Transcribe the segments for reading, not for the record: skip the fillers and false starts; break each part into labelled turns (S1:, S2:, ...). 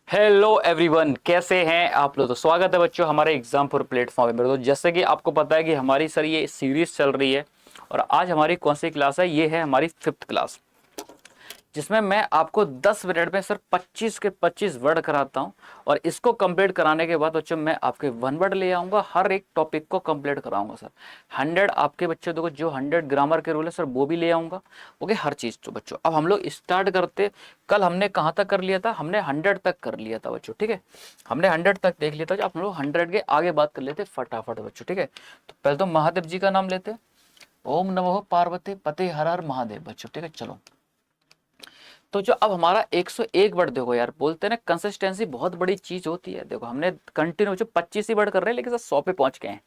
S1: Hello everyone, कैसे हैं आप लोग। तो स्वागत है बच्चों हमारे एग्जाम फॉर प्लेटफॉर्म में। तो जैसे कि आपको पता है कि हमारी सर ये सीरीज चल रही है और आज हमारी कौन सी क्लास है, ये है हमारी 5th क्लास, जिसमें मैं आपको 10 मिनट में सर 25 के 25 वर्ड कराता हूं। और इसको कंप्लीट कराने के बाद बच्चों मैं आपके 1 वर्ड ले आऊंगा, हर एक टॉपिक को कंप्लीट कराऊंगा सर। 100 आपके बच्चों को जो 100 ग्रामर के रूल है सर वो भी ले आऊंगा। ओके, हर चीज। तो बच्चों अब हम लोग स्टार्ट करते। कल हमने कहाँ तक कर लिया था, हमने 100 तक कर लिया था बच्चों, ठीक है। हमने 100 तक देख लिया था। जो आप लोग 100 के आगे बात कर लेते फटाफट बच्चों, ठीक है। तो पहले तो महादेव जी का नाम लेते। ओम नमो पार्वती पते हर हर महादेव बच्चों, ठीक है। चलो, तो जो अब हमारा 101 वर्ड, देखो यार बोलते हैं ना कंसिस्टेंसी बहुत बड़ी चीज होती है। देखो हमने कंटिन्यू जो 25 ही वर्ड कर रहे हैं, लेकिन सर 100 पे पहुंच गए हैं।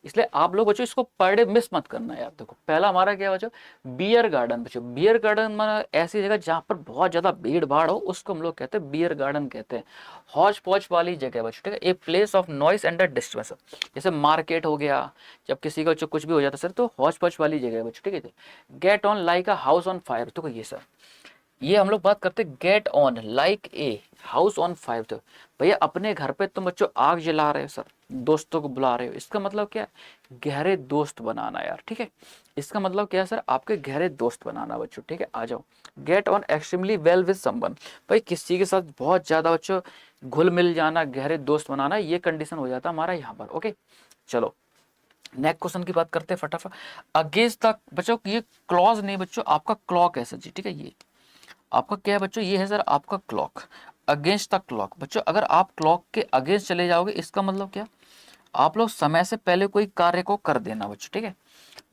S1: इसलिए आप लोग बच्चों इसको पर डे मिस मत करना यार। देखो पहला हमारा क्या बच्चों, बियर गार्डन बच्चों। बियर गार्डन माना ऐसी जगह जहाँ पर बहुत ज्यादा भीड़ भाड़ हो, उसको हम लोग कहते हैं बियर गार्डन कहते हैं। हौच पौच वाली जगह बच्चों, ठीक है। A place of noise and disturbance, जैसे मार्केट हो गया, जब किसी का जो कुछ भी हो जाता है सर, तो हौच पौच वाली जगह है बच्चों, ठीक है। Get on like a house on fire, तो ये सर, ये हम लोग बात करते get on like a house on fire. तो भैया अपने घर पे तुम बच्चों आग जला रहे हो सर, दोस्तों को बुला रहे हो, इसका मतलब क्या है, गहरे दोस्त बनाना यार, ठीक है। इसका मतलब क्या है सर, आपके गहरे दोस्त बनाना बच्चों, ठीक है। आ जाओ, get on extremely well with someone, भाई किसी के साथ बहुत ज्यादा बच्चों घुल मिल जाना, गहरे दोस्त बनाना, ये कंडीशन हो जाता है हमारा यहाँ पर। ओके, चलो नेक्स्ट क्वेश्चन की बात करते हैं फटाफट। अगेंस्ट द बच्चों, ये क्लॉज नहीं बच्चों, आपका क्लॉक है सर जी, ठीक है। ये आपका क्या है बच्चों, ये है सर आपका क्लॉक। अगेंस्ट द क्लॉक बच्चों, अगर आप क्लॉक के अगेंस्ट चले जाओगे, इसका मतलब क्या, आप लोग समय से पहले कोई कार्य को कर देना बच्चों, ठीक है।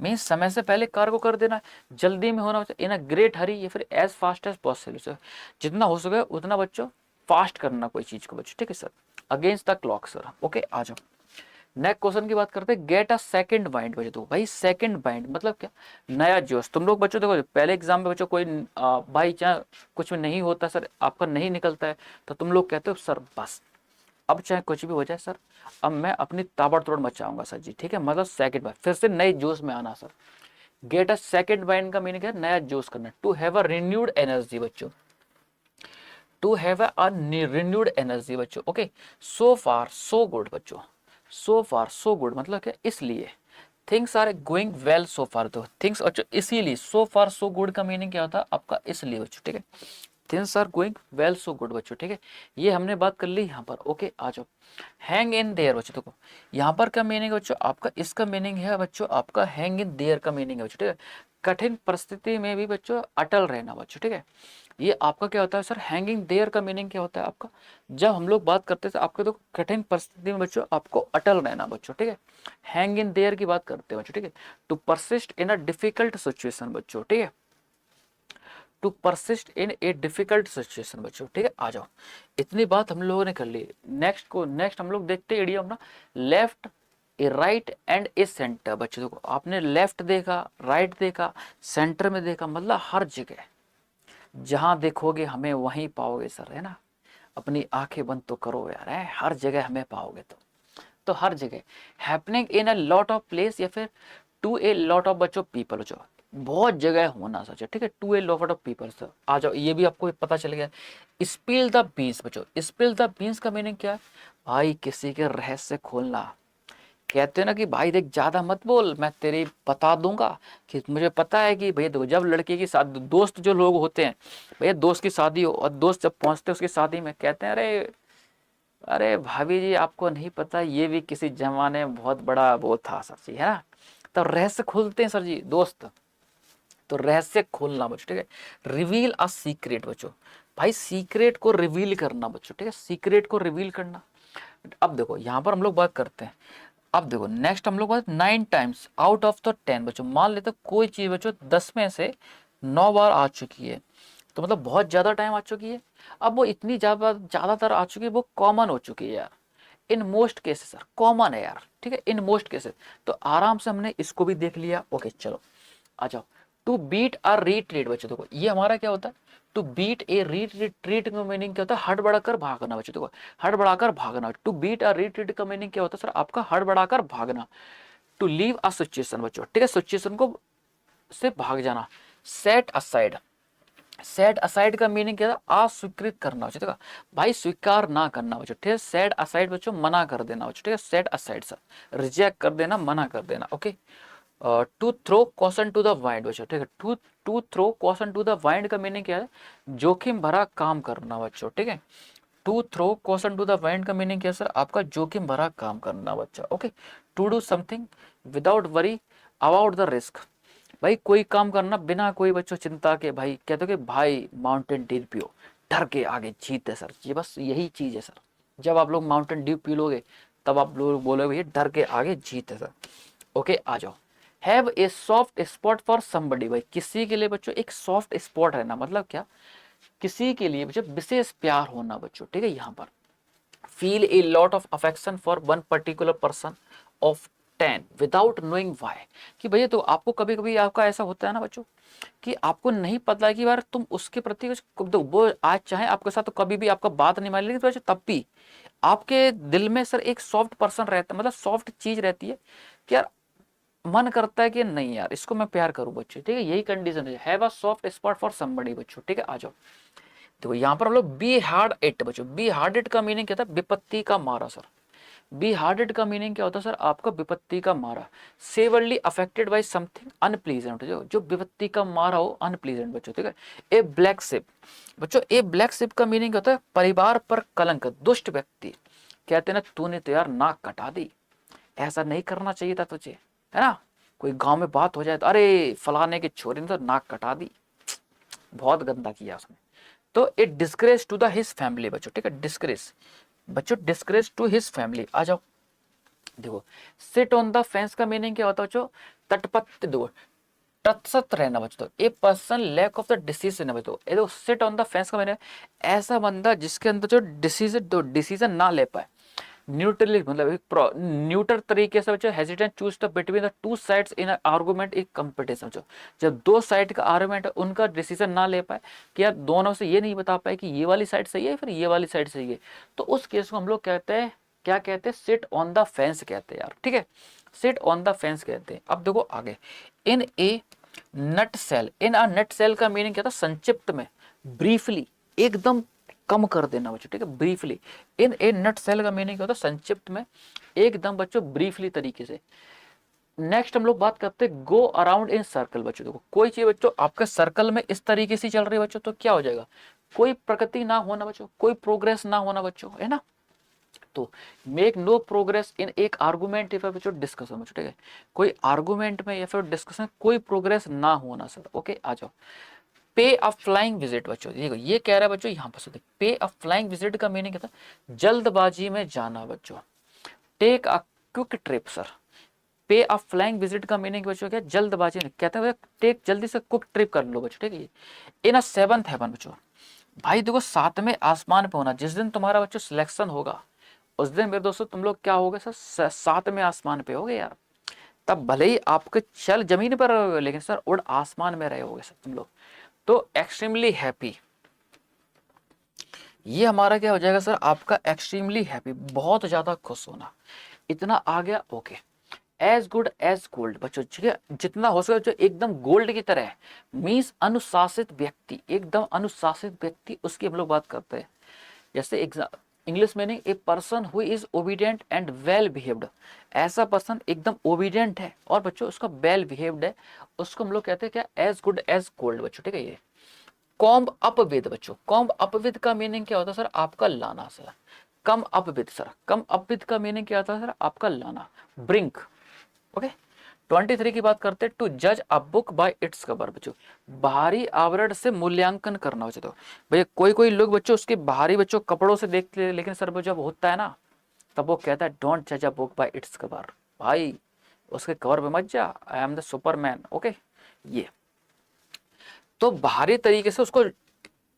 S1: मीन समय से पहले कार्य को कर देना, जल्दी में होना बच्चों, इन अ ग्रेट हरी, या फिर एज फास्ट एज पॉसिबल, जितना हो सके उतना बच्चों फास्ट करना कोई चीज को बच्चों, ठीक है sir. Against the clock sir. Okay, आ जाओ नेक्स्ट क्वेश्चन की बात करते हैं। गेट अ सेकंड बाइंड बच्चों, तो भाई सेकंड बाइंड मतलब क्या, नया जोश। तुम लोग बच्चों देखो, पहले एग्जाम में बच्चों कोई बाई चांस कुछ नहीं होता सर, आपका नहीं निकलता है, तो तुम लोग कहते हो सर बस अब चाहे कुछ भी हो जाए सर, अब मैं अपनी ताबड़तोड़ मचाऊंगा सर जी, ठीक है। मतलब सेकंड बाइंड, फिर से नए जोश में आना sir. Get a second wind का मीनिंग है नया जोश करना, to have a renewed energy बच्चों, to have a renewed energy बच्चों। Okay, so far so good बच्चों, सो फार सो गुड मतलब क्या, इसलिए things are going well so far. तो थिंग्स अच्छा इसीलिए, सो फार सो गुड का मीनिंग क्या होता है आपका, इसलिए बच्चों, ठीक है। Things are going well so good बच्चों, ठीक है। ये हमने बात कर ली यहाँ पर। ओके, आ जाओ हैंग इन देयर बच्चों। देखो यहाँ पर क्या मीनिंग है बच्चों आपका, इसका मीनिंग है बच्चों आपका हैंग इन देयर का मीनिंग है बच्चों, ठीक है। कठिन परिस्थिति में भी बच्चों अटल रहना बच्चों, ठीक है। ये आपका क्या होता है सर, हैंगिंग देयर का मीनिंग क्या होता है आपका, जब हम लोग बात करते हैं आपके तो कठिन परिस्थिति में बच्चों आपको अटल रहना बच्चों, ठीक है। हैंग इन देयर की बात करते हैं बच्चों, ठीक है। To persist in a difficult situation बच्चों, ठीक है। To persist in a difficult situation बच्चों, ठीक है। आ जाओ, इतनी बात हम लोगों ने कर ली। नेक्स्ट हम लोग देखते हैं इडियम ना, left A right and A centre बच्चों। देखो आपने लेफ्ट देखा, राइट देखा, सेंटर में देखा, मतलब हर जगह जहां देखोगे हमें वहीं पाओगे सर, है ना। अपनी आंखें बंद तो करो यार, है हर जगह हमें पाओगे। तो हर जगह happening in a lot of place, या फिर टू ए लॉट ऑफ बच्चों पीपल बच्चों, बहुत जगह होना सच है, ठीक है। To a lot of people sir. आ जाओ, ये भी आपको पता चल गया। स्पिल द बीन्स बच्चों, स्पिल द बीन्स का मीनिंग क्या है भाई, किसी के रहस्य खोलना। कहते हैं ना कि भाई देख ज्यादा मत बोल, मैं तेरी बता दूंगा कि मुझे पता है कि भैया देखो, जब लड़के की शादी, दोस्त जो लोग होते हैं, भैया दोस्त की शादी हो और दोस्त जब पहुंचते हैं उसकी शादी में, कहते हैं अरे अरे भाभी जी आपको नहीं पता, ये भी किसी जमाने में बहुत बड़ा वो था सर जी, है ना। तो रहस्य खोलते हैं सर जी दोस्त, तो रहस्य खोलना बच्चों, ठीक है। रिवील अ सीक्रेट बच्चों, भाई सीक्रेट को रिवील करना बच्चों, ठीक है। सीक्रेट को रिवील करना। अब देखो यहाँ पर हम लोग बात करते हैं। अब देखो नेक्स्ट हम लोग बात 9 टाइम्स आउट ऑफ द 10 बच्चों, मान लेते कोई चीज बच्चों 10 में से 9 बार आ चुकी है, तो मतलब बहुत ज्यादा टाइम आ चुकी है। अब वो इतनी ज्यादातर आ चुकी है, वो कॉमन हो चुकी है यार। In most cases sir common है यार, ठीक है, इन मोस्ट केसेस। तो आराम से हमने इसको भी देख लिया। ओके चलो, आ जाओ। टू बीट अ रीट्रीट बच्चों, देखो ये हमारा क्या होता है, टू बीट ए रीट्रीट का मीनिंग क्या होता है, हड़बड़ाकर भागना बच्चों। देखो हड़बड़ाकर भागना, टू बीट अ रीट्रीट का मीनिंग क्या होता है सर आपका, हड़बड़ाकर भागना। टू लीव अ सिचुएशन बच्चों, ठीक है, सिचुएशन को से भाग जाना। सेट असाइड, सेट असाइड का मीनिंग क्या था, अस्वीकृत करना बच्चों, ठीक है भाई, स्वीकार ना करना बच्चों, ठीक है। सेट असाइड बच्चों मना कर देना बच्चों, ठीक है। सेट असाइड सर रिजेक्ट कर देना, मना कर देना, okay. To throw caution to the wind बच्चों, ठीक है। To to throw caution to the wind का मीनिंग क्या है, जोखिम भरा काम करना बच्चों, ठीक है। To throw caution to the wind का मीनिंग क्या है सर, आपका जोखिम भरा काम करना बच्चा, okay. To do something without worry about the risk, भाई कोई काम करना बिना कोई बच्चों चिंता के, भाई कहते हो कि भाई माउंटेन ड्यू पियो, डर के आगे जीत है सर, ये बस यही चीज है सर। जब आप लोग माउंटेन ड्यू पी लोगे तब आप लोग बोलोगे ये डर के आगे जीत है सर, ओके। आ जाओ। Have a soft spot for somebody, भाई किसी के लिए बच्चों एक सॉफ्ट स्पॉट रहना, मतलब क्या, किसी के लिए बच्चों विशेष प्यार होना बच्चों, ठीक है। यहाँ पर feel a lot of affection for one particular person of 10 without knowing why, कि भैया तो आपको कभी कभी आपका ऐसा होता है ना बच्चों कि आपको नहीं पता है कि यार तुम उसके प्रति वो आज चाहे आपके साथ तो कभी भी आपका बात नहीं मान, लेकिन तब भी आपके दिल में सर एक सॉफ्ट पर्सन रहता है, मतलब सॉफ्ट चीज रहती है कि यार मन करता है कि नहीं यार इसको मैं प्यार करूं बच्चे, ठीक है। यही कंडीशन है, have a soft spot for somebody बच्चों, ठीक है। आ जाओ। देखो यहाँ पर हम लोग बी हार्ड इट बच्चों, बी हार्ड इट का मीनिंग क्या था, विपत्ति का मारा सर। बी हार्डेड का मीनिंग क्या होता है सर, आपका विपत्ति का मारा। Severally affected by something unpleasant, जो विपत्ति का मारा हो अनप्लीजेंट बच्चों, ठीक है। ए ब्लैक शिप बच्चों, ए ब्लैक शिप का मीनिंग होता है परिवार पर कलंक, दुष्ट व्यक्ति। कहते ना तूने तो यार नाक कटा दी, ऐसा नहीं करना चाहिए था तुझे, है ना। कोई गांव में बात हो जाए तो अरे फलाने के छोरे ने तो नाक कटा दी, बहुत गंदा किया उसने। तो it disgrace to the his family बच्चों, ठीक है। डिस्ग्रेस बच्चों, डिस्ग्रेस टू हिज फैमिली। आ जाओ। देखो सिट ऑन द फेंस का मीनिंग क्या होता है बच्चों, तटपथ, देखो तटस्थ रहना बच्चों, a person lack of the decision है बच्चों। ये देखो सिट ऑन द फेंस का मीनिंग ऐसा बंदा जिसके अंदर जो डिसीजन ना ले पाए। न्यूट्रली मतलब एक न्यूट्रल तरीके से बच्चों, hesitant choose the between the two sides in argument एक कंपटीशन बच्चों। जब दो साइड का आर्गुमेंट है उनका डिसीजन ना ले पाए कि यार दोनों से ये नहीं बता पाए कि ये वाली साइड सही है फिर ये वाली साइड सही है, तो उस केस को हम लोग कहते हैं, क्या कहते हैं, सिट ऑन द फेंस कहते हैं यार, ठीक है। सिट ऑन द फेंस कहते हैं। अब देखो आगे, इन ए नट सेल, इन अ नट सेल का मीनिंग क्या था, संक्षिप्त में, ब्रीफली, एकदम कम कर देना बच्चों, ठीक है। ब्रीफली, इन ए नट सेल का मीनिंग क्या होता है, संक्षिप्त में, एकदम बच्चों ब्रीफली तरीके से। नेक्स्ट हम लोग बात करते हैं गो अराउंड इन सर्कल बच्चों। देखो कोई चीज बच्चों आपके सर्कल में इस तरीके से चल रही है बच्चों तो क्या हो जाएगा, कोई प्रगति ना होना बच्चों, कोई प्रोग्रेस ना होना बच्चों, है ना। तो मेक नो प्रोग्रेस इन एक आर्गुमेंट या फिर बच्चों डिस्कशन बच्चों, ठीक है। कोई आर्गुमेंट में या फिर डिस्कशन कोई प्रोग्रेस ना होना सर, ओके। आ जाओ। पे अ फ्लाइंग विजिट बच्चों, देखो ये कह रहा है बच्चों यहाँ पर पे अ फ्लाइंग विजिट का मीनिंग क्या था, जल्दबाजी में जाना बच्चों। Take a quick trip sir, pay a flying visit का मीनिंग बच्चों क्या, जल्दबाजी में, कहते हैं टेक जल्दी से क्विक ट्रिप कर लो बच्चों, ठीक है। इन अ सेवंथ हेवन बच्चों, भाई देखो सातवें आसमान पे होना, जिस दिन तुम्हारा बच्चों सिलेक्शन होगा उस दिन मेरे दोस्तों तुम लोग क्या होगे सर, सातवें आसमान पे होगे यार। तब भले ही आपके चल जमीन पर रहोगे लेकिन सर उड़ आसमान में रहे होगे सर तुम लोग। तो एक्सट्रीमली हैप्पी, ये हमारा क्या हो जाएगा सर, आपका एक्सट्रीमली हैप्पी, बहुत ज्यादा खुश होना। इतना आ गया, okay. As good as gold बच्चों, ठीक है, जितना हो सके बच्चों एकदम गोल्ड की तरह, मीन्स अनुशासित व्यक्ति, एकदम अनुशासित व्यक्ति, उसकी हम लोग बात करते हैं। जैसे English meaning a person who is obedient and well behaved, ऐसा पर्सन एकदम ओबीडियंट है और बच्चों उसका वेल बिहेव्ड है, उसको हम लोग कहते हैं क्या, एज गुड एज गोल्ड बच्चों, ठीक है। ये कॉम्ब अप विद बच्चों, कॉम्ब अप विद का मीनिंग क्या होता है सर, आपका लाना sir. Come up with sir, come up with का मीनिंग क्या होता है सर, आपका लाना, ब्रिंक, ओके। 23 की बात करते हैं, टू जज a book by its cover बच्चों, बाहरी आवरण से मूल्यांकन करना बच्चों। तो भैया कोई कोई लोग बच्चों उसके बाहरी बच्चों कपड़ों से देखते हैं, लेकिन सर वो जब होता है ना तब वो कहता है डोंट जज a book by its cover, भाई उसके कवर पे मत जा, I am the superman, okay. ये तो बाहरी तरीके से उसको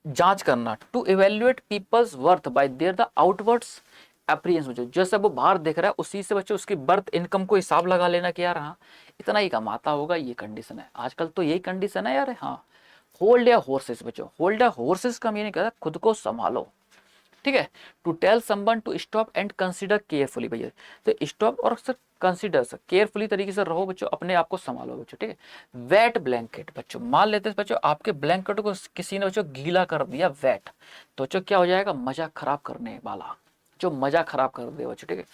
S1: जांच करना, to evaluate people's worth by their the outwards appearance बच्चों, जैसे वो बाहर देख रहा है उसी से बच्चों उसकी बर्थ इनकम को हिसाब लगा लेना कि यार हाँ इतना ही कमाता होगा, ये कंडीशन है आजकल तो यही कंडीशन है यार, हाँ। होल्ड या हॉर्सेस बच्चों, होल्ड या हॉर्सेस का मीनिंग क्या है, खुद को संभालो, ठीक है। To tell someone to stop and consider carefully, भैया तो स्टॉप और सर कंसिडर सर केयरफुली तरीके से रहो बच्चों, अपने आप को संभालो बच्चों, ठीक है। वेट ब्लैंकेट, बच्चों मान लेते हैं बच्चों आपके ब्लैंकेट को किसी ने बच्चों गीला कर दिया वेट, तो बच्चों क्या हो जाएगा, मजा खराब करने वाला, जो मजा खराब कर दे बच्चों, ठीक है।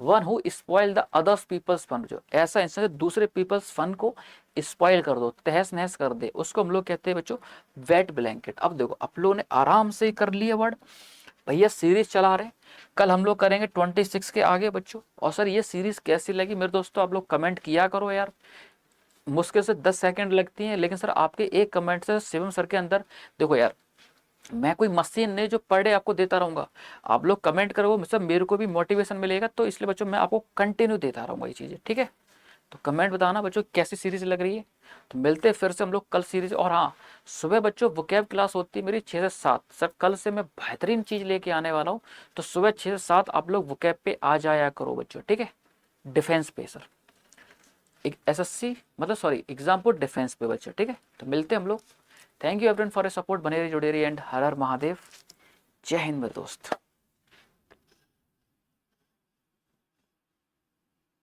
S1: One who spoil the others people's fun, जो ऐसा इंसान दूसरे पीपल्स फन को स्पॉइल कर दो, तहस नहस कर दे, उसको हम लोग कहते हैं बच्चों वेट ब्लैंकेट। अब देखो आप लोगों ने आराम से कर लिया वर्ड, भैया सीरीज चला रहे, कल हम लोग करेंगे 26 के आगे बच्चों। और सर ये सीरीज कैसी लगी मेरे दोस्तों, आप लोग कमेंट किया करो यार, मुश्किल से 10 सेकंड लगती हैं, लेकिन सर आपके एक कमेंट से शिवम सर के अंदर, देखो यार मैं कोई मशीन नहीं जो पर डे आपको देता रहूंगा, आप लोग कमेंट करो, मतलब मेरे को भी मोटिवेशन मिलेगा, तो इसलिए बच्चों मैं आपको कंटिन्यू देता रहूंगा ये चीजें, ठीक है। तो कमेंट बताना बच्चों कैसी सीरीज लग रही है। तो मिलते हैं फिर से हम लोग कल सीरीज। और हाँ, सुबह बच्चों वोकैब क्लास होती है मेरी 6 से 7, सर कल से मैं बेहतरीन चीज लेके आने वाला हूँ, तो सुबह 6 से 7 आप लोग वोकैब पे आ जाया करो बच्चों, ठीक है। डिफेंस पे सर, एक एसएससी मतलब सॉरी एग्जाम पर डिफेंस पे बच्चों, ठीक है। तो मिलते हैं हम लोग। Thank you everyone for a support, बने रही जुड़े रही, एंड हर हर महादेव, जय हिंद मेरे दोस्त।